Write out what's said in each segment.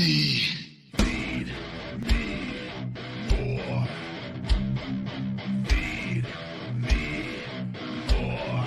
Feed me more. Feed me more.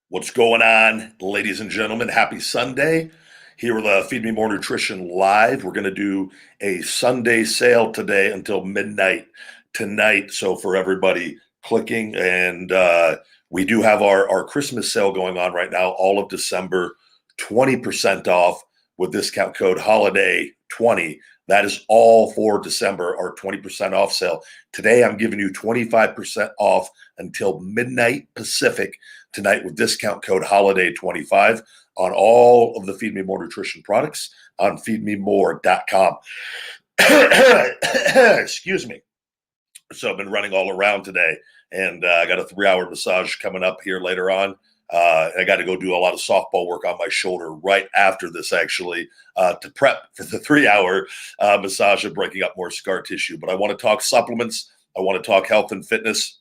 What's going on, ladies and gentlemen? Happy Sunday. Here with Feed Me More Nutrition Live. We're going to do a Sunday sale today until midnight tonight. So for everybody clicking, and we do have our Christmas sale going on right now, all of December, 20% off with discount code HOLIDAY20. That is all for December, our 20% off sale. Today, I'm giving you 25% off until midnight Pacific tonight with discount code HOLIDAY25 on all of the Feed Me More Nutrition products on feedmemore.com. Excuse me. So I've been running all around today, and I got a 3-hour massage coming up here later on. I got to go do a lot of softball work on my shoulder right after this, actually, to prep for the 3-hour massage of breaking up more scar tissue. But I want to talk supplements. I want to talk health and fitness.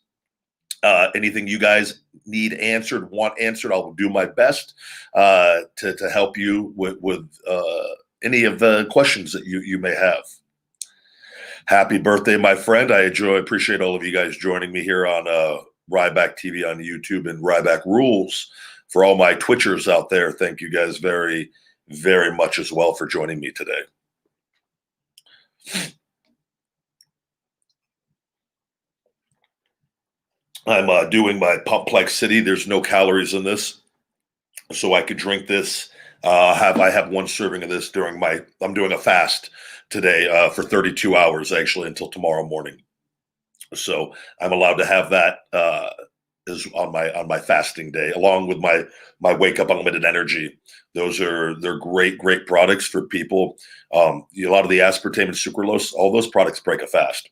Anything you guys need answered, want answered, I'll do my best to help you with any of the questions that you may have. Happy birthday, my friend. I appreciate all of you guys joining me here on Ryback TV on YouTube and Ryback Rules. For all my Twitchers out there, thank you guys very, very much as well for joining me today. I'm doing my Pumplexity. There's no calories in this, so I could drink this. I have one serving of this during I'm doing a fast today for 32 hours, actually, until tomorrow morning. So I'm allowed to have that is on my fasting day, along with my Wake Up Unlimited Energy. They're great products for people. A lot of the aspartame and sucralose, all those products break a fast.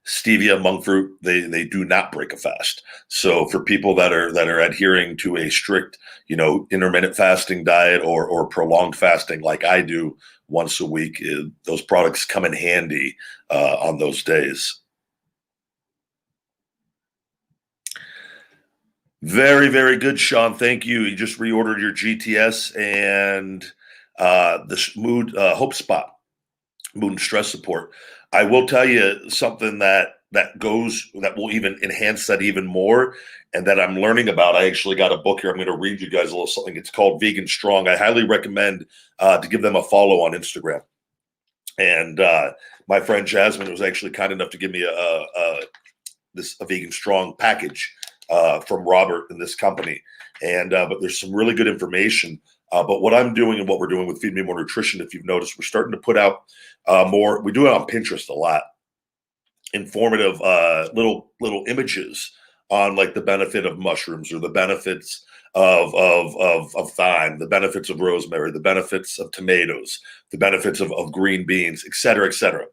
Stevia, monk fruit, they do not break a fast. So for people that are adhering to a strict, intermittent fasting diet or prolonged fasting like I do once a week, those products come in handy on those days. Very, very good, Sean. Thank you. You just reordered your GTS and this mood Hope Spot, mood and stress support. I will tell you something that will even enhance that even more, and that I'm learning about. I actually got a book here. I'm going to read you guys a little something. It's called Vegan Strong. I highly recommend to give them a follow on Instagram. And my friend Jasmine was actually kind enough to give me a Vegan Strong package from Robert in this company. And but there's some really good information. But what I'm doing and what we're doing with Feed Me More Nutrition, if you've noticed, we're starting to put out more. We do it on Pinterest a lot. Informative little images on like the benefit of mushrooms or the benefits of thyme, the benefits of rosemary, the benefits of tomatoes, the benefits of green beans, et cetera,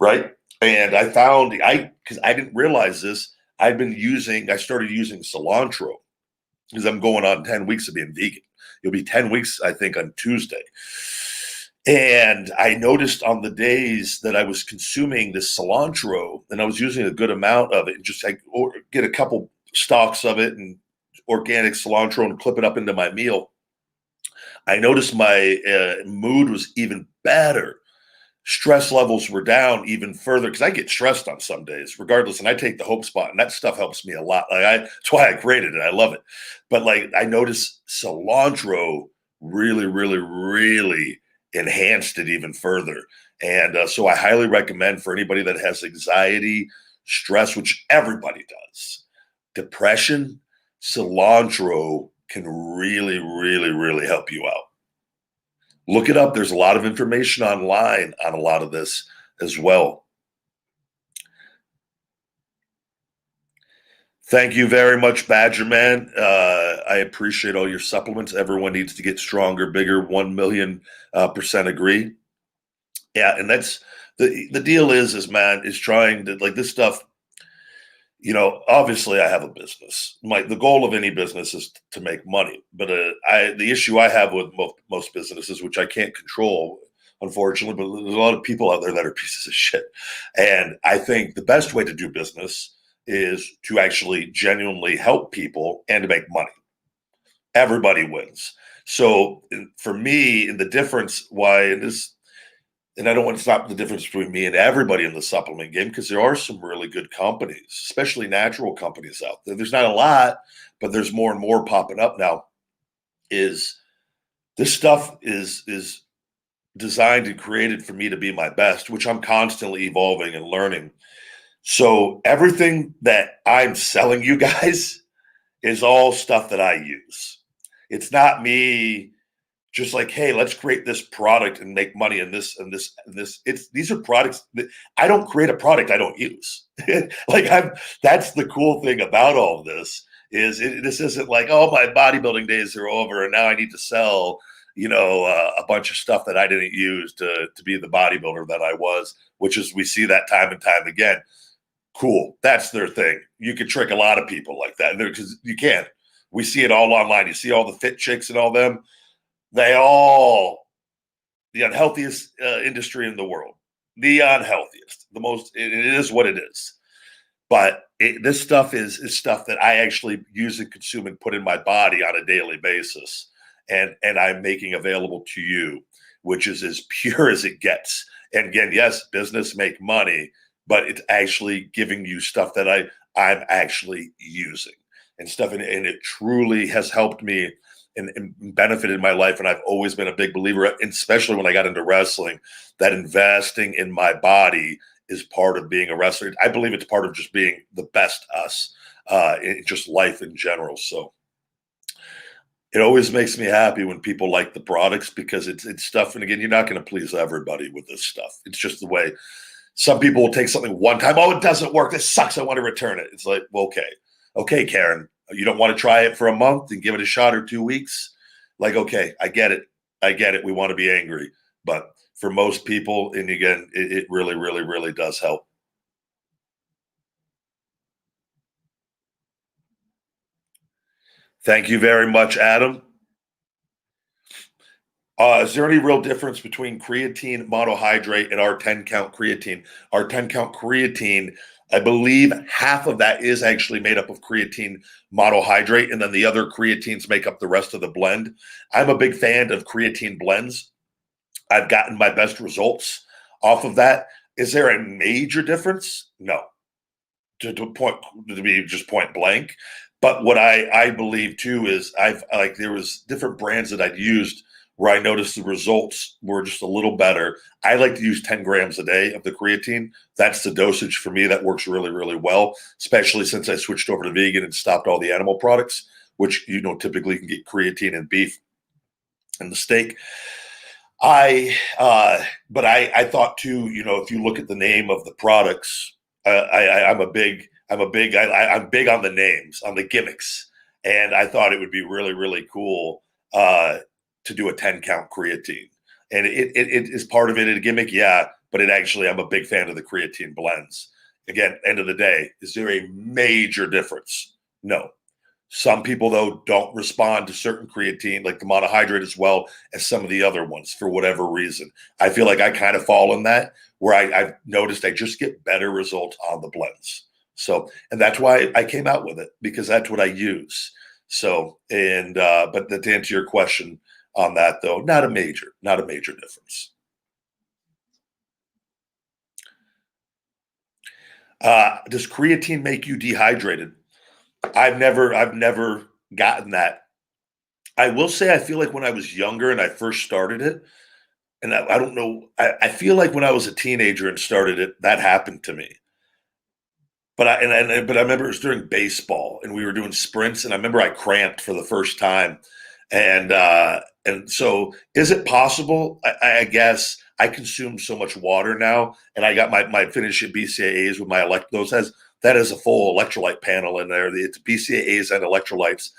right? And I found, because I didn't realize this, I started using cilantro because I'm going on 10 weeks of being vegan. It'll be 10 weeks, I think, on Tuesday. And I noticed on the days that I was consuming this cilantro, and I was using a good amount of it, just get a couple stalks of it and organic cilantro and clip it up into my meal. I noticed my mood was even better. Stress levels were down even further because I get stressed on some days, regardless. And I take the Hope Spot, and that stuff helps me a lot. That's why I created it. I love it. But I noticed cilantro really, really, really enhanced it even further. And so I highly recommend for anybody that has anxiety, stress, which everybody does, depression, cilantro can really, really, really help you out. Look it up. There's a lot of information online on a lot of this as well. Thank you very much, Badger Man. I appreciate all your supplements. Everyone needs to get stronger, bigger. 1 million percent agree. Yeah, and that's the deal. Is man is trying to like this stuff. Obviously, I have a business. The goal of any business is to make money. But the issue I have with most businesses, which I can't control, unfortunately, but there's a lot of people out there that are pieces of shit. And I think the best way to do business is to actually genuinely help people and to make money. Everybody wins. So for me, the difference why and this and I don't want to stop the difference between me and everybody in the supplement game because there are some really good companies, especially natural companies out there. There's not a lot, but there's more and more popping up now. Is this stuff is designed and created for me to be my best, which I'm constantly evolving and learning. So everything that I'm selling you guys is all stuff that I use. It's not me just like, hey, let's create this product and make money in this and this and this. These are products that I don't create a product I don't use. That's the cool thing about all of this this isn't like, oh, my bodybuilding days are over and now I need to sell, a bunch of stuff that I didn't use to be the bodybuilder that I was, which is we see that time and time again. Cool. That's their thing. You can trick a lot of people like that because you can. We see it all online. You see all the fit chicks and all them. They all the unhealthiest industry in the world, the unhealthiest, the most. It is what it is. But this stuff is stuff that I actually use and consume and put in my body on a daily basis, and I'm making available to you, which is as pure as it gets. And again, yes, business make money, but it's actually giving you stuff that I'm actually using and stuff, and it truly has helped me and benefited my life. And I've always been a big believer, especially when I got into wrestling, that investing in my body is part of being a wrestler. I believe it's part of just being the best us in just life in general. So it always makes me happy when people like the products because it's stuff. And again, you're not going to please everybody with this stuff. It's just the way some people will take something one time. Oh, it doesn't work. This sucks. I want to return it. It's like, well, okay, Karen. You don't want to try it for a month and give it a shot or 2 weeks? Like, okay, I get it. We want to be angry. But for most people, and again, it really, really, really does help. Thank you very much, Adam. Is there any real difference between creatine monohydrate and our 10 count creatine? Our 10 count creatine, I believe half of that is actually made up of creatine monohydrate, and then the other creatines make up the rest of the blend. I'm a big fan of creatine blends. I've gotten my best results off of that. Is there a major difference? No, to be just point blank. But what I believe too is there was different brands that I'd used where I noticed the results were just a little better. I like to use 10 grams a day of the creatine. That's the dosage for me. That works really, really well, especially since I switched over to vegan and stopped all the animal products, which typically can get creatine in beef and the steak. But I thought too, if you look at the name of the products, I'm big on the names, on the gimmicks, and I thought it would be really, really cool to do a 10 count creatine, and it is part of it a gimmick, yeah, but I'm a big fan of the creatine blends. Again, end of the day, is there a major difference? No. Some people, though, don't respond to certain creatine, like the monohydrate, as well as some of the other ones for whatever reason. I feel like I kind of fall in that where I've noticed I just get better results on the blends. So, and that's why I came out with it because that's what I use. So, but to answer your question on that, though, not a major difference. Does creatine make you dehydrated? I've never gotten that. I will say I feel like when I was younger and I first started it, and I don't know, I feel like when I was a teenager and started it, that happened to me. But I remember it was during baseball and we were doing sprints, and I remember I cramped for the first time, and so is it possible? I guess I consume so much water now, and I got my finish at BCAAs with my elect. that has a full electrolyte panel in there. It's BCAAs and electrolytes,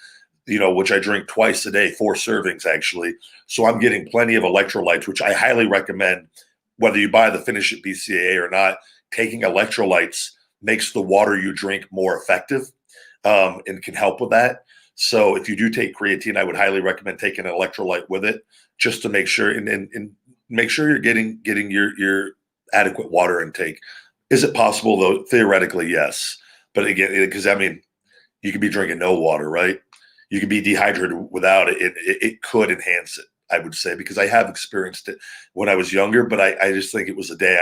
which I drink twice a day, 4 servings actually. So I'm getting plenty of electrolytes, which I highly recommend, whether you buy the Finish It BCAA or not. Taking electrolytes makes the water you drink more effective, and can help with that. So if you do take creatine, I would highly recommend taking an electrolyte with it, just to make sure and make sure you're getting your adequate water intake. Is it possible though? Theoretically, yes. But again, because you could be drinking no water, right? You could be dehydrated without it. It could enhance it, I would say, because I have experienced it when I was younger. But I just think it was a day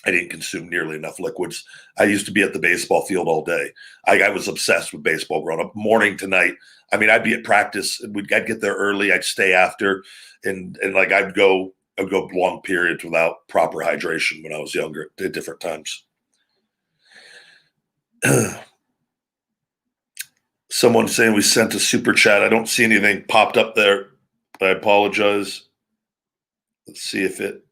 I didn't consume nearly enough liquids. I used to be at the baseball field all day. I was obsessed with baseball growing up, morning to night. I'd be at practice. I'd get there early. I'd stay after, and like I'd go long periods without proper hydration when I was younger at different times. Someone saying we sent a super chat. I don't see anything popped up there. I apologize. Let's see if it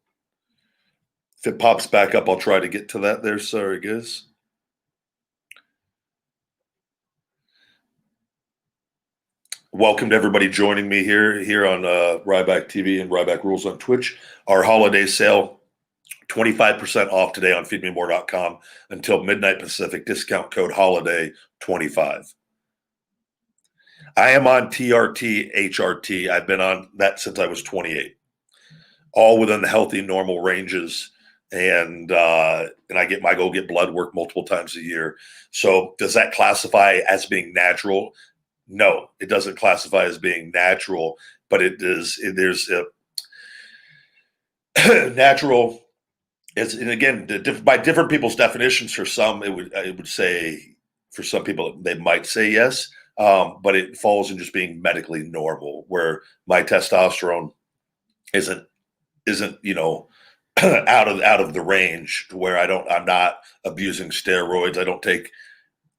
pops back up. I'll try to get to that there. Sorry, guys. Welcome to everybody joining me here on Ryback TV and Ryback Rules on Twitch. Our holiday sale, 25% off today on feedmemore.com until midnight Pacific. Discount code HOLIDAY25. I am on TRT, HRT. I've been on that since I was 28, all within the healthy, normal ranges. And I go get blood work multiple times a year. So does that classify as being natural? No, it doesn't classify as being natural, but there's a natural. And again, by different people's definitions. For some, it would say, for some people, they might say yes, but it falls in just being medically normal, where my testosterone isn't out of the range, to where I'm not abusing steroids. I don't take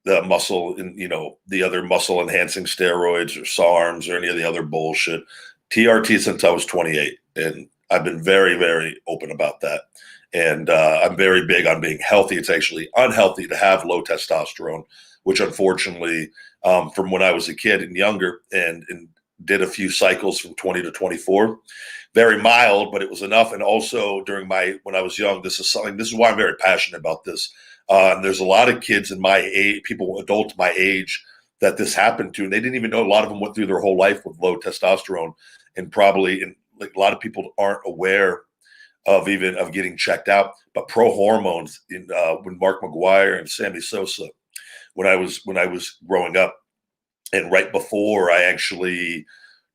the muscle and the other muscle enhancing steroids or SARMs or any of the other bullshit. TRT since I was 28, and I've been very, very open about that. And I'm very big on being healthy. It's actually unhealthy to have low testosterone, which unfortunately, from when I was a kid and younger, and did a few cycles from 20 to 24, very mild, but it was enough. And also when I was young, this is why I'm very passionate about this. There's a lot of kids in my age, adults my age, that this happened to, and they didn't even know. A lot of them went through their whole life with low testosterone, and a lot of people aren't aware of getting checked out. But pro hormones, when Mark McGuire and Sammy Sosa, when I was growing up, and right before I actually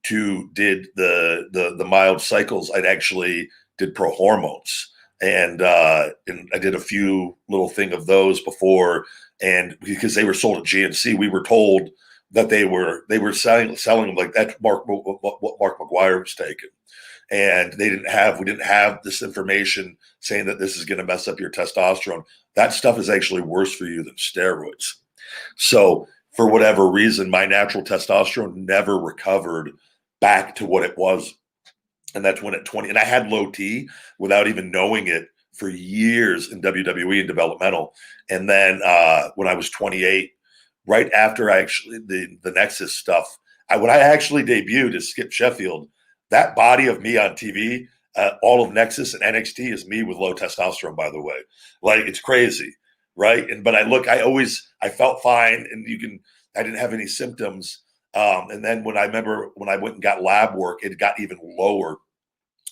did the mild cycles, I'd actually did pro hormones. And I did a few little thing of those before, and because they were sold at GNC, we were told that they were selling them like that's what Mark McGuire was taking, and we didn't have this information saying that this is going to mess up your testosterone. That stuff is actually worse for you than steroids. So for whatever reason, my natural testosterone never recovered back to what it was. And that's when at 20, and I had low T without even knowing it for years in WWE and developmental. And then when I was 28, right after the Nexus stuff, when I actually debuted as Skip Sheffield, that body of me on TV, all of Nexus and NXT is me with low testosterone, by the way. Like, it's crazy, right? But I felt fine, and I didn't have any symptoms. And then when I went and got lab work, it got even lower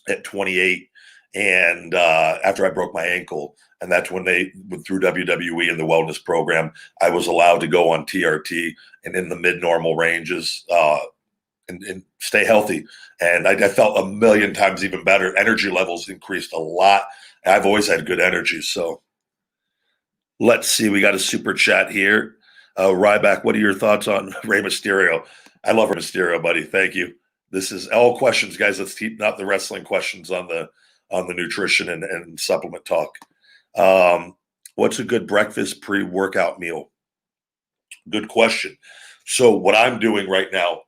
at 28. And after I broke my ankle, and that's when they went through WWE and the wellness program, I was allowed to go on TRT and in the mid-normal ranges and stay healthy. And I felt a million times even better. Energy levels increased a lot. I've always had good energy. So let's see. We got a super chat here. Ryback, what are your thoughts on Rey Mysterio? I love Rey Mysterio, buddy. Thank you. This is all questions, guys. Let's keep not the wrestling questions on the nutrition and supplement talk. What's a good breakfast pre-workout meal? Good question. So what I'm doing right now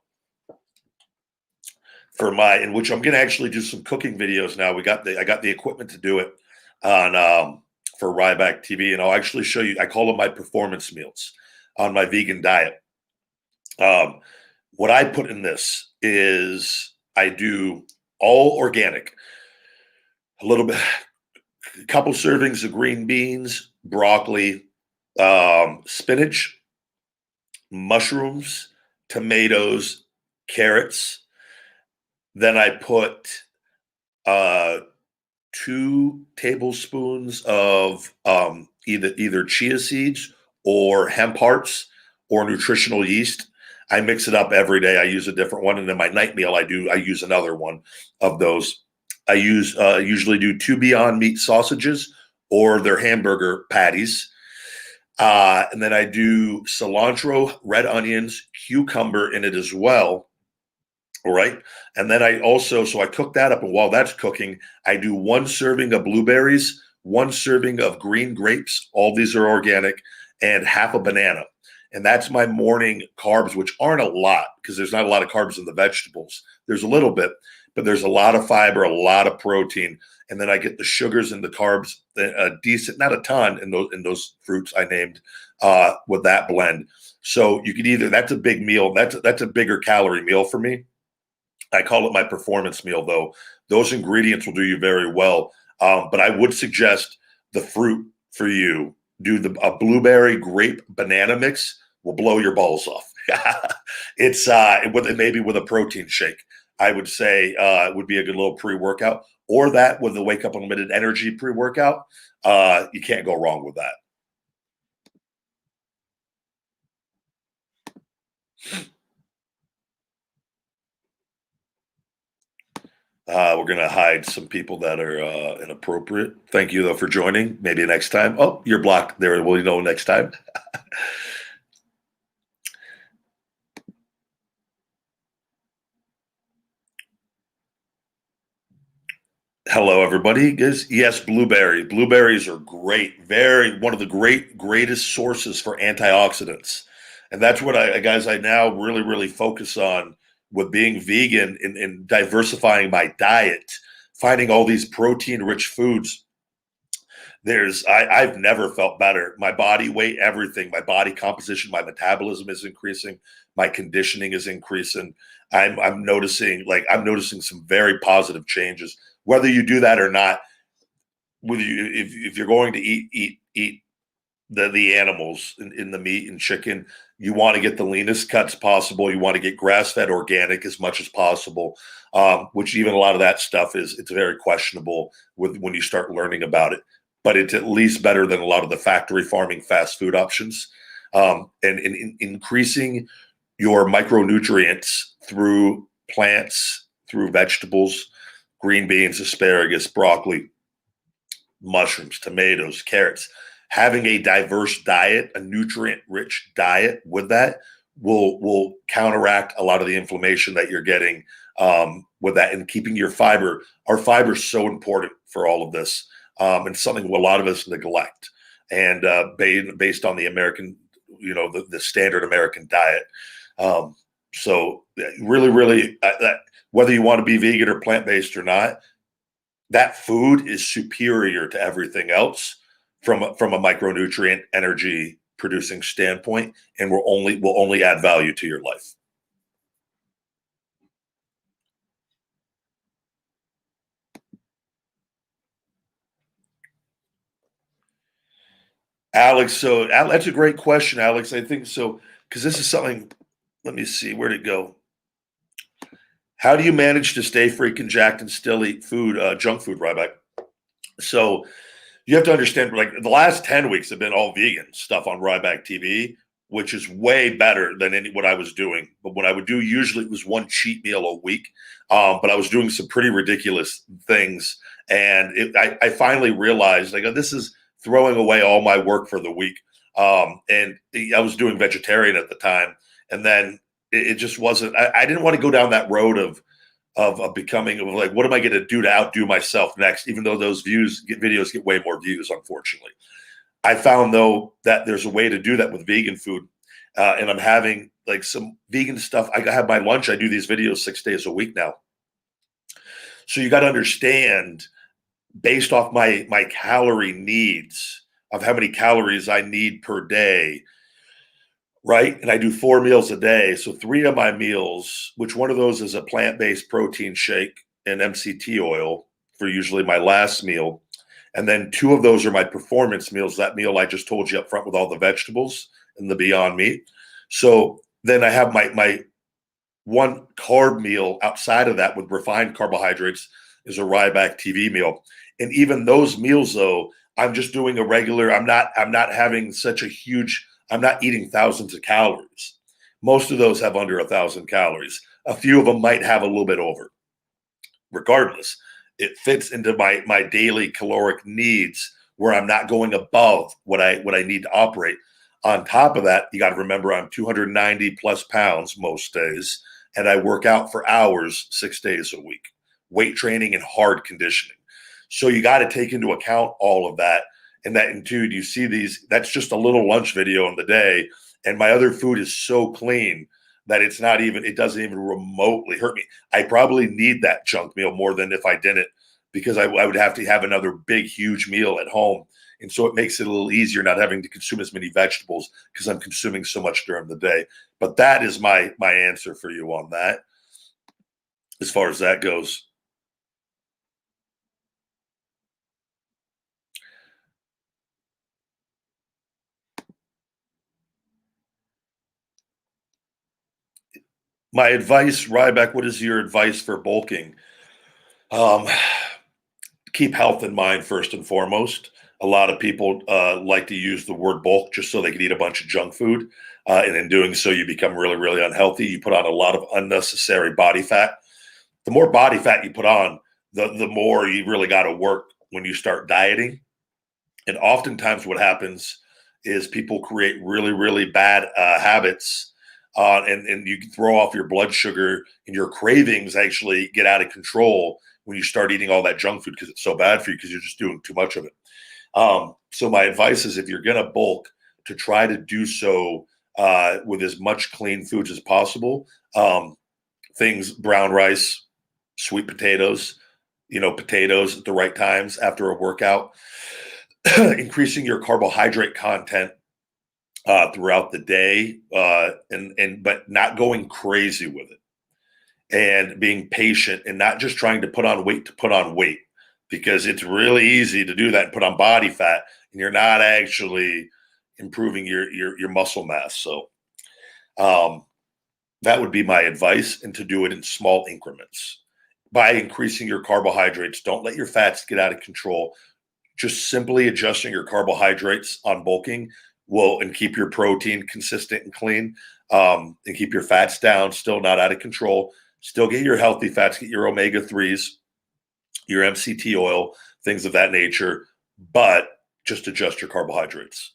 in which I'm going to actually do some cooking videos now. I got the equipment to do it on for Ryback TV, and I'll actually show you. I call them my performance meals on my vegan diet. What I put in this is I do all organic, a little bit, a couple servings of green beans, broccoli, spinach, mushrooms, tomatoes, carrots. Then I put uh, 2 tablespoons of either chia seeds or hemp hearts or nutritional yeast. I mix it up every day. I use a different one, and then my night meal I use another one of those. I usually do 2 Beyond Meat sausages or their hamburger patties. And then I do cilantro, red onions, cucumber in it as well. All right. And then so I cook that up. And while that's cooking, I do 1 serving of blueberries, 1 serving of green grapes. All these are organic, and half a banana. And that's my morning carbs, which aren't a lot because there's not a lot of carbs in the vegetables. There's a little bit, but there's a lot of fiber, a lot of protein. And then I get the sugars and the carbs, decent, not a ton in those fruits I named with that blend. So you could that's a big meal. That's a bigger calorie meal for me. I call it my performance meal, though. Those ingredients will do you very well. But I would suggest the fruit for you. Do a blueberry grape banana mix will blow your balls off. It's maybe with a protein shake. I would say it would be a good little pre-workout, or that with the Wake Up Unlimited Energy pre-workout. You can't go wrong with that. We're going to hide some people that are inappropriate. Thank you, though, for joining. Maybe next time. Oh, you're blocked there. We'll know next time. Hello, everybody. Yes, blueberries are great. One of the greatest sources for antioxidants. And that's what I now really, really focus on with being vegan and diversifying my diet, finding all these protein rich foods. I've never felt better. My body weight, everything, my body composition, my metabolism is increasing. My conditioning is increasing. I'm noticing some very positive changes. Whether you do that or not, if you're going to eat the animals in the meat and chicken, you want to get the leanest cuts possible. You want to get grass fed organic as much as possible, which even a lot of that stuff it's very questionable when you start learning about it. But it's at least better than a lot of the factory farming fast food options. And increasing your micronutrients through plants, through vegetables, green beans, asparagus, broccoli, mushrooms, tomatoes, carrots. Having a diverse diet, a nutrient-rich diet with that will counteract a lot of the inflammation that you're getting with that, and keeping your fiber. Our fiber is so important for all of this, and something a lot of us neglect. And based on the American, the standard American diet. So really, really, whether you want to be vegan or plant-based or not, that food is superior to everything else from a micronutrient energy producing standpoint, and will only add value to your life. Alex, so that's a great question, Alex. I think so, because this is something. Let me see, where'd it go? How do you manage to stay freaking jacked and still eat junk food, Ryback? So you have to understand, like, the last 10 weeks have been all vegan stuff on Ryback TV, which is way better than what I was doing. But what I would do usually it was one cheat meal a week. But I was doing some pretty ridiculous things. And I finally realized, like, this is throwing away all my work for the week. And I was doing vegetarian at the time. And then it just wasn't, I didn't want to go down that road of becoming like, what am I going to do to outdo myself next? Even though those videos get way more views, unfortunately. I found, though, that there's a way to do that with vegan food. And I'm having like some vegan stuff. I have my lunch. I do these videos 6 days a week now. So you got to understand based off my calorie needs of how many calories I need per day, right? And I do 4 meals a day. So 3 of my meals, which one of those is a plant-based protein shake and MCT oil for usually my last meal. And then 2 of those are my performance meals. That meal I just told you up front with all the vegetables and the Beyond Meat. So then I have my one carb meal outside of that with refined carbohydrates is a Ryback TV meal. And even those meals though, I'm just doing a regular, I'm not having such a huge, I'm not eating thousands of calories. Most of those have under 1,000 calories. A few of them might have a little bit over. Regardless, it fits into my daily caloric needs where I'm not going above what I need to operate. On top of that, you got to remember I'm 290 plus pounds most days, and I work out for hours 6 days a week, weight training and hard conditioning. So you got to take into account all of that. And that, and dude, you see these, that's just a little lunch video in the day. And my other food is so clean that it's not even, it doesn't even remotely hurt me. I probably need that junk meal more than if I didn't, because I would have to have another big, huge meal at home. And so it makes it a little easier not having to consume as many vegetables because I'm consuming so much during the day. But that is my answer for you on that, as far as that goes. My advice, Ryback, what is your advice for bulking? Um, Keep health in mind first and foremost. A lot of people like to use the word bulk just so they can eat a bunch of junk food. And in doing so, you become really, really unhealthy. You put on a lot of unnecessary body fat. The more body fat you put on, the more you really got to work when you start dieting. And oftentimes, what happens is people create really, really bad habits, and you can throw off your blood sugar, and your cravings actually get out of control when you start eating all that junk food because it's so bad for you because you're just doing too much of it. So my advice is if you're going to bulk, to try to do so with as much clean foods as possible. Things, brown rice, sweet potatoes, potatoes at the right times after a workout, increasing your carbohydrate content throughout the day, and but not going crazy with it, and being patient and not just trying to put on weight to put on weight, because it's really easy to do that and put on body fat, and you're not actually improving your muscle mass. So um, that would be my advice, and to do it in small increments by increasing your carbohydrates. Don't let your fats get out of control. Just simply adjusting your carbohydrates on bulking will, and keep your protein consistent and clean, and keep your fats down, still not out of control. Still get your healthy fats, get your omega 3s, your MCT oil, things of that nature, but just adjust your carbohydrates.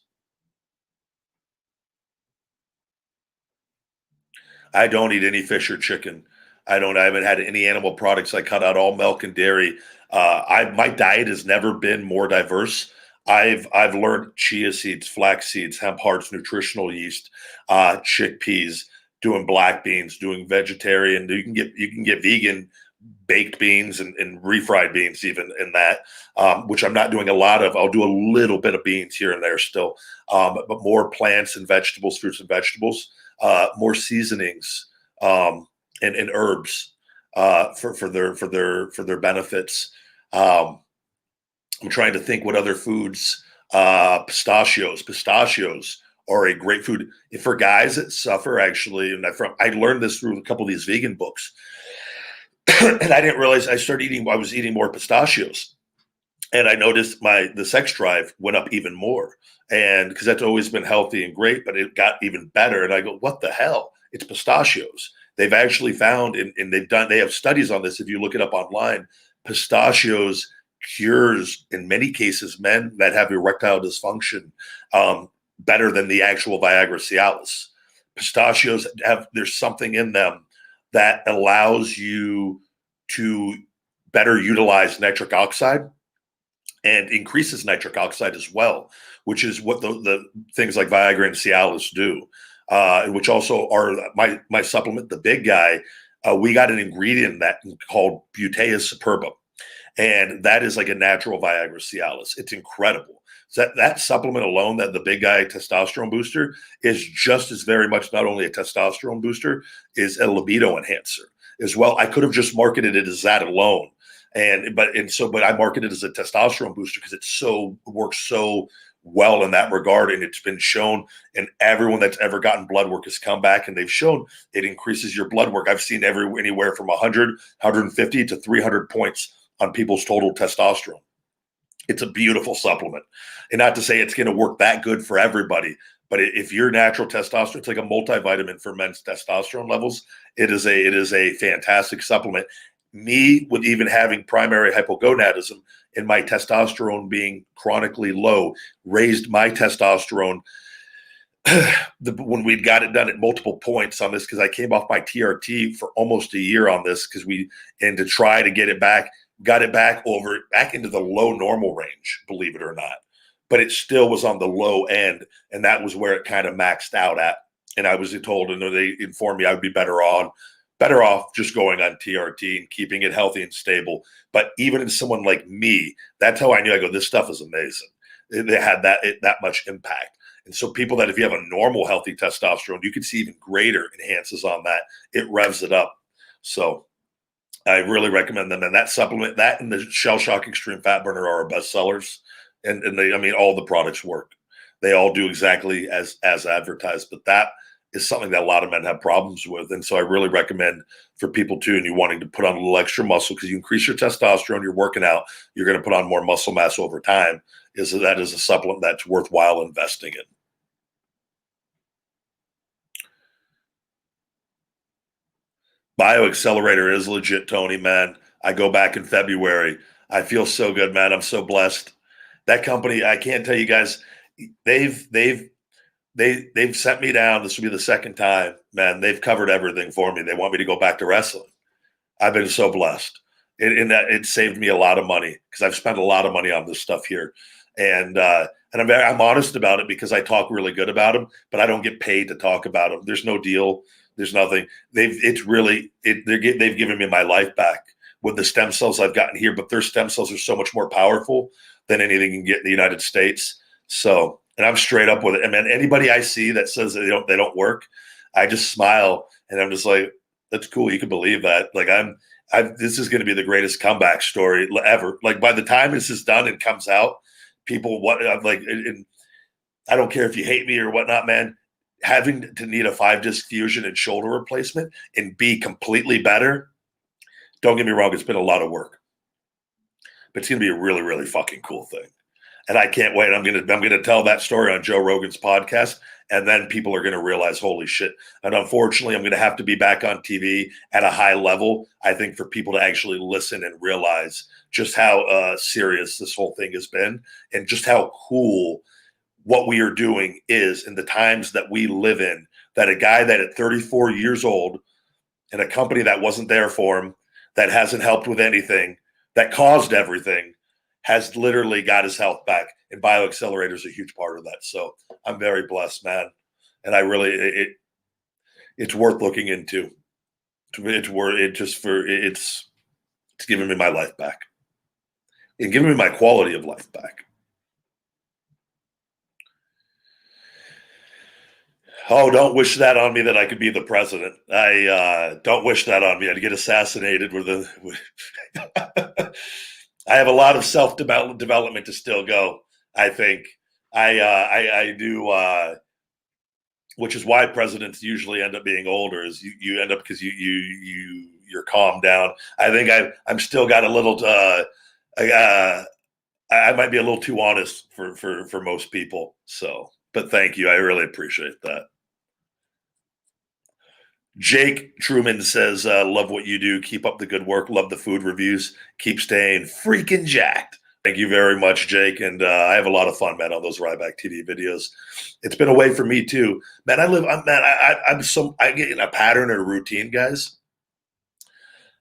I don't eat any fish or chicken. I haven't had any animal products. I cut out all milk and dairy. My diet has never been more diverse. I've learned chia seeds, flax seeds, hemp hearts, nutritional yeast, chickpeas, doing black beans, doing vegetarian. You can get vegan baked beans and refried beans even in that, which I'm not doing a lot of. I'll do a little bit of beans here and there still, but more plants and vegetables, fruits and vegetables, more seasonings, and herbs for their benefits. Um, I'm trying to think what other foods. Pistachios are a great food for guys that suffer. Actually, and I learned this through a couple of these vegan books, and I didn't realize I started eating. I was eating more pistachios, and I noticed the sex drive went up even more. And because that's always been healthy and great, but it got even better. And I go, what the hell? It's pistachios. They've actually found, and they have studies on this. If you look it up online, pistachios cures in many cases men that have erectile dysfunction, better than the actual Viagra Cialis. Pistachios there's something in them that allows you to better utilize nitric oxide and increases nitric oxide as well, which is what the things like Viagra and Cialis do, which also are my supplement, the big guy. We got an ingredient that called Butea superba, And that is like a natural Viagra Cialis. It's incredible. So that supplement alone, that the big guy testosterone booster, is just as very much not only a testosterone booster, is a libido enhancer as well. I could have just marketed it as that alone. But I market it as a testosterone booster because works so well in that regard. And it's been shown, and everyone that's ever gotten blood work has come back and they've shown it increases your blood work. I've seen anywhere from 100, 150 to 300 points on people's total testosterone. It's a beautiful supplement. And not to say it's going to work that good for everybody, but if your natural testosterone, it's like a multivitamin for men's testosterone levels. It is a fantastic supplement. Me, with even having primary hypogonadism and my testosterone being chronically low, raised my testosterone when we'd got it done at multiple points on this, because I came off my TRT for almost a year on this and to try to get it back, got it back into the low normal range, believe it or not. But it still was on the low end, and that was where it kind of maxed out at. And I was told, and they informed me I would be better off just going on TRT and keeping it healthy and stable. But even in someone like me, that's how I knew. I go, this stuff is amazing. It had that much impact. And so people that if you have a normal healthy testosterone, you can see even greater enhances on that. It revs it up. So I really recommend them. And that supplement, that and the Shell Shock Extreme Fat Burner are our best sellers. And all the products work. They all do exactly as advertised. But that is something that a lot of men have problems with. And so I really recommend for people too, and you wanting to put on a little extra muscle, because you increase your testosterone, you're working out, you're going to put on more muscle mass over time. That is a supplement that's worthwhile investing in. BioAccelerator is legit, Tony, man. I go back in February. I feel so good, man. I'm so blessed. That company, I can't tell you guys, they've sent me down. This will be the second time, man. They've covered everything for me. They want me to go back to wrestling. I've been so blessed. It saved me a lot of money because I've spent a lot of money on this stuff here. And I'm honest about it because I talk really good about them, but I don't get paid to talk about them. There's no deal. There's nothing. They've given me my life back with the stem cells I've gotten here, but their stem cells are so much more powerful than anything you can get in the United States. So, and I'm straight up with it. And man, anybody I see that says they don't work, I just smile and I'm just like, that's cool. You can believe that. Like this is going to be the greatest comeback story ever. Like by the time this is done and comes out, and I don't care if you hate me or whatnot, man, having to need a 5-disc fusion and shoulder replacement and be completely better. Don't get me wrong. It's been a lot of work, but it's going to be a really, really fucking cool thing. And I can't wait. I'm gonna tell that story on Joe Rogan's podcast, and then people are gonna realize, holy shit. And unfortunately, I'm gonna have to be back on TV at a high level, I think, for people to actually listen and realize just how serious this whole thing has been, and just how cool what we are doing is in the times that we live in. That a guy that at 34 years old, and a company that wasn't there for him, that hasn't helped with anything, that caused everything, has literally got his health back, and BioAccelerator is a huge part of that. So I'm very blessed, man. And I really, it's worth looking into. It's giving me my life back and giving me my quality of life back. Oh, don't wish that on me that I could be the president. I don't wish that on me. I'd get assassinated I have a lot of self-development to still go. I think I do, which is why presidents usually end up being older. Is you end up because you're calmed down. I think I'm still got a little. I might be a little too honest for most people. So, but thank you. I really appreciate that. Jake Truman says, love what you do. Keep up the good work. Love the food reviews. Keep staying freaking jacked. Thank you very much, Jake. And I have a lot of fun, man, on those Ryback TV videos. It's been a way for me too, man. I get in a pattern or a routine, guys.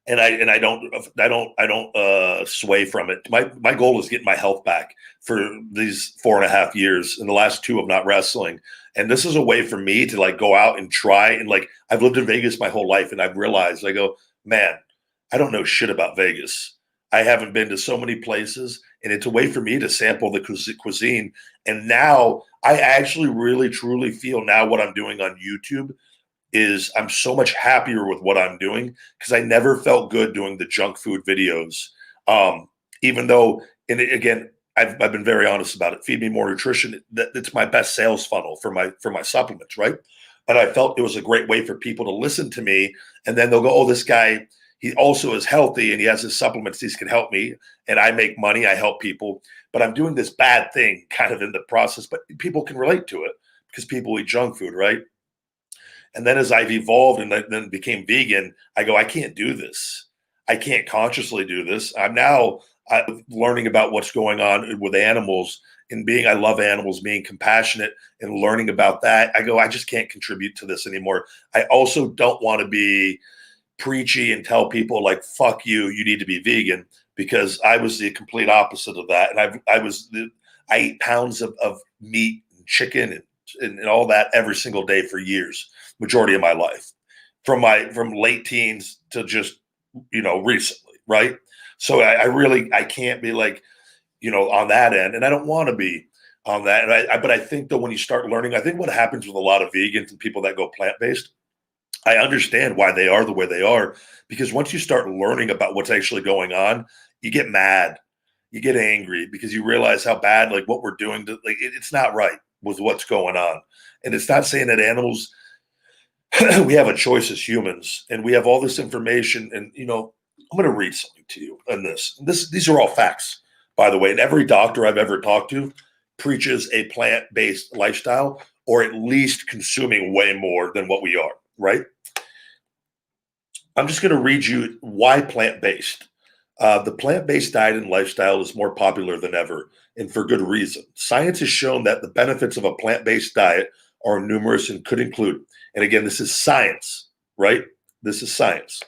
And I don't sway from it. My goal is getting my health back for these 4.5 years, and the last 2 of not wrestling. And this is a way for me to like go out and try. And like, I've lived in Vegas my whole life, and I've realized, I go, man, I don't know shit about Vegas. I haven't been to so many places, and it's a way for me to sample the cuisine. And now I actually really truly feel now what I'm doing on YouTube is I'm so much happier with what I'm doing because I never felt good doing the junk food videos. Um, Even though, and again, I've been very honest about it. Feed me more nutrition. That's my best sales funnel for my supplements, right? But I felt it was a great way for people to listen to me, and then they'll go, "Oh, this guy, he also is healthy, and he has his supplements. These can help me, and I make money. I help people, but I'm doing this bad thing kind of in the process. But people can relate to it because people eat junk food, right? And then as I've evolved and then became vegan, I go, I can't do this. I can't consciously do this. I'm now learning about what's going on with animals and being, I love animals, being compassionate and learning about that. I go, I just can't contribute to this anymore. I also don't want to be preachy and tell people like, fuck you, you need to be vegan, because I was the complete opposite of that. And I ate pounds of meat and chicken and all that every single day for years, majority of my life, from late teens to just recently, right? So I really I can't be like on that end, and I don't want to be on that. And but I think that when you start learning, I think what happens with a lot of vegans and people that go plant based, I understand why they are the way they are, because once you start learning about what's actually going on, you get mad, you get angry because you realize how bad like what we're doing to like it's not right with what's going on. And it's not saying that animals we have a choice as humans and we have all this information. And I'm going to read something to you on these are all facts, by the way, and every doctor I've ever talked to preaches a plant-based lifestyle, or at least consuming way more than what we are, right? I'm just going to read you why plant-based. The plant-based diet and lifestyle is more popular than ever, and for good reason. Science has shown that the benefits of a plant-based diet are numerous and could include, and again, this is science, right? This is science,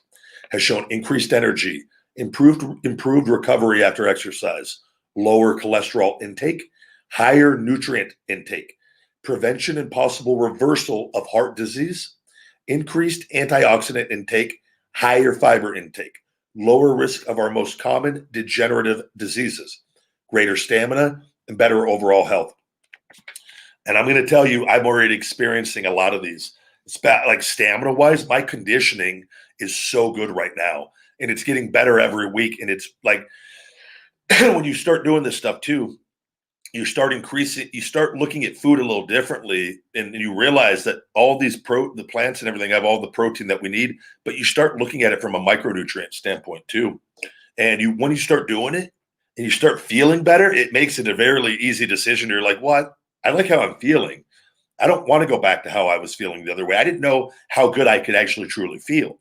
has shown increased energy, improved recovery after exercise, lower cholesterol intake, higher nutrient intake, prevention and possible reversal of heart disease, increased antioxidant intake, higher fiber intake, lower risk of our most common degenerative diseases, greater stamina, and better overall health. And I'm going to tell you, I'm already experiencing a lot of these. It's bad, like stamina wise, my conditioning is so good right now, and it's getting better every week. And it's like when you start doing this stuff too, you start looking at food a little differently, and you realize that all these the plants and everything have all the protein that we need, but you start looking at it from a micronutrient standpoint too. And when you start doing it and you start feeling better, it makes it a very easy decision. You're like, what? I like how I'm feeling. I don't want to go back to how I was feeling the other way. I didn't know how good I could actually truly feel.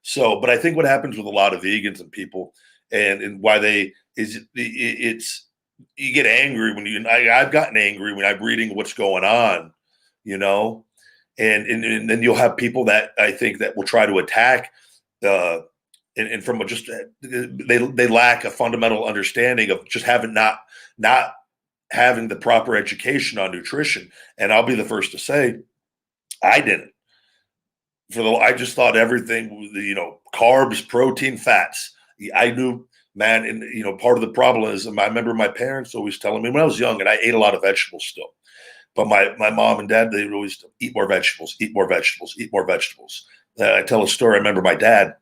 So, but I think what happens with a lot of vegans and people, and why it's you get angry when I've gotten angry when I'm reading what's going on, you know, and then you'll have people that I think that will try to attack, uh, and from just they lack a fundamental understanding of just having not having the proper education on nutrition. And I'll be the first to say I didn't. I just thought everything, carbs, protein, fats. I knew, man, and part of the problem is, I remember my parents always telling me when I was young, and I ate a lot of vegetables still. But my mom and dad, they would always eat more vegetables, eat more vegetables, eat more vegetables. I tell a story. I remember my dad.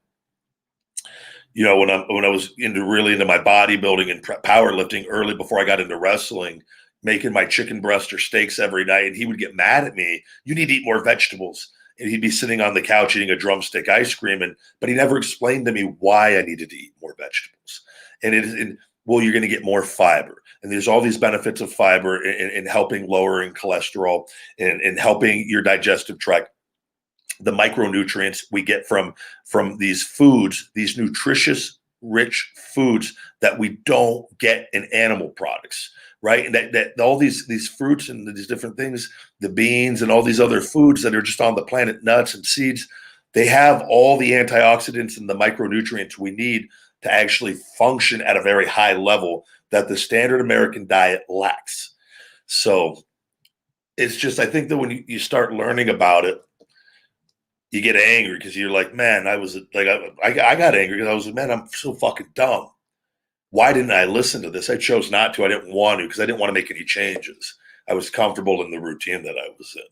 When I was really into my bodybuilding and powerlifting early before I got into wrestling, making my chicken breast or steaks every night, and he would get mad at me. You need to eat more vegetables. And he'd be sitting on the couch eating a drumstick ice cream, but he never explained to me why I needed to eat more vegetables. Well, you're going to get more fiber, and there's all these benefits of fiber in helping lowering cholesterol and helping your digestive tract. The micronutrients we get from these foods, these nutritious, rich foods that we don't get in animal products, right? And that all these fruits and these different things, the beans and all these other foods that are just on the planet, nuts and seeds, they have all the antioxidants and the micronutrients we need to actually function at a very high level that the standard American diet lacks. So it's just, I think that when you start learning about it, you get angry because you're like, man, I was like, I got angry because I was like, man, I'm so fucking dumb. Why didn't I listen to this? I chose not to. I didn't want to because I didn't want to make any changes. I was comfortable in the routine that I was in.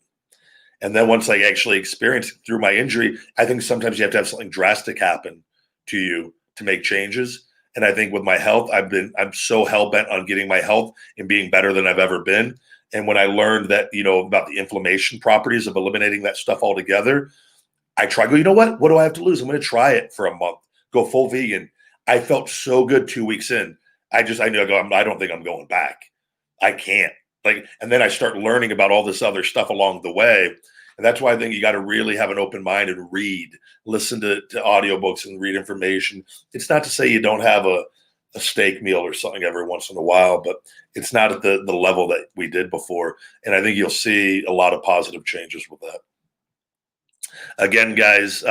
And then once I actually experienced it through my injury, I think sometimes you have to have something drastic happen to you to make changes. And I think with my health, I'm so hell bent on getting my health and being better than I've ever been. And when I learned that, about the inflammation properties of eliminating that stuff altogether, I tried, you know what do I have to lose? I'm going to try it for a month, go full vegan. I felt so good 2 weeks in. I knew I don't think I'm going back. I can't. And then I start learning about all this other stuff along the way. And that's why I think you got to really have an open mind and read, listen to audiobooks and read information. It's not to say you don't have a steak meal or something every once in a while, but it's not at the level that we did before. And I think you'll see a lot of positive changes with that. Again, guys,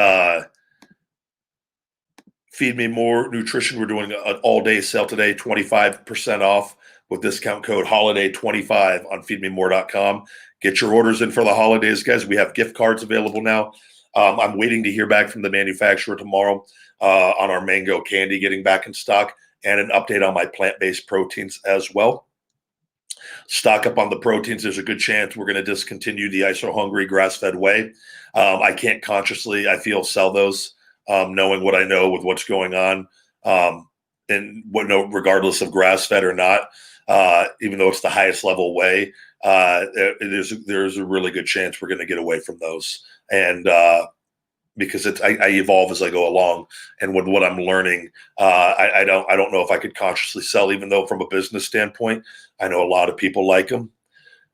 Feed Me More Nutrition. We're doing an all-day sale today, 25% off with discount code HOLIDAY25 on feedmemore.com. Get your orders in for the holidays, guys. We have gift cards available now. I'm waiting to hear back from the manufacturer tomorrow on our mango candy getting back in stock, and an update on my plant-based proteins as well. Stock up on the proteins. There's a good chance we're going to discontinue the ISO Hungry grass-fed whey. I can't consciously, I feel, sell those, knowing what I know with what's going on, and regardless of grass-fed or not, even though it's the highest level whey, there's a really good chance we're going to get away from those. And because I evolve as I go along, and with what I'm learning, I don't know if I could consciously sell, even though from a business standpoint, I know a lot of people like them.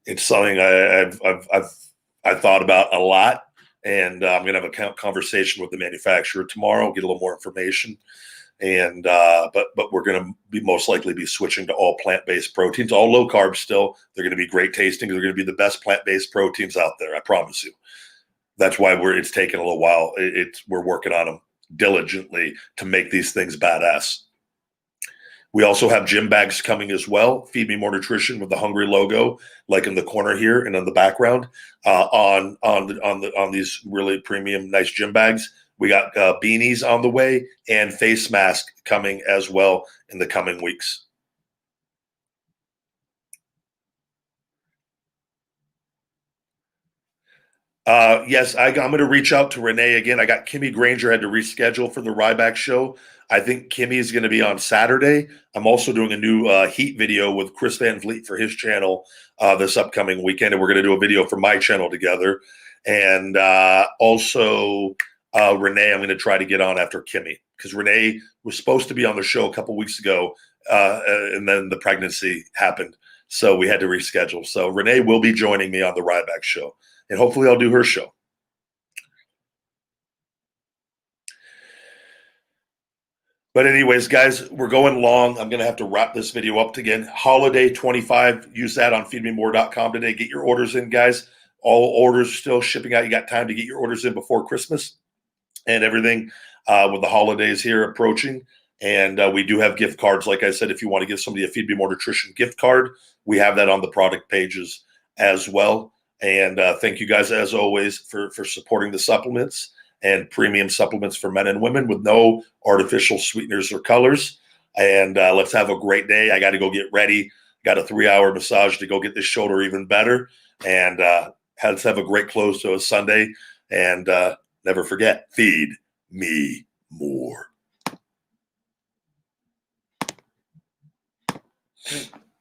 It's something I've thought about a lot, and I'm going to have a conversation with the manufacturer tomorrow, get a little more information, and but we're going to be most likely be switching to all plant-based proteins, all low carb still. They're going to be great tasting. They're going to be the best plant-based proteins out there. I promise you. That's why it's taken a little while. We're working on them diligently to make these things badass. We also have gym bags coming as well. Feed Me More Nutrition with the Hungry logo, like in the corner here and in the background, on these really premium, nice gym bags. We got beanies on the way and face mask coming as well in the coming weeks. Yes, I'm going to reach out to Renee again. I got Kimmy Granger had to reschedule for the Ryback show. I think Kimmy is going to be on Saturday. I'm also doing a new Heat video with Chris Van Vliet for his channel this upcoming weekend, and we're going to do a video for my channel together. And also Renee, I'm going to try to get on after Kimmy, because Renee was supposed to be on the show a couple weeks ago, and then the pregnancy happened, so we had to reschedule. So Renee will be joining me on the Ryback show, and hopefully I'll do her show. But anyways, guys, we're going long. I'm going to have to wrap this video up again. Holiday 25, use that on feedmemore.com today. Get your orders in, guys. All orders still shipping out. You got time to get your orders in before Christmas and everything with the holidays here approaching. And we do have gift cards. Like I said, if you want to give somebody a Feed Me More Nutrition gift card, we have that on the product pages as well. And thank you guys, as always, for supporting the supplements and premium supplements for men and women with no artificial sweeteners or colors. And let's have a great day. I got to go get ready. Got a 3-hour massage to go get this shoulder even better. And let's have a great close to a Sunday. And never forget, feed me more.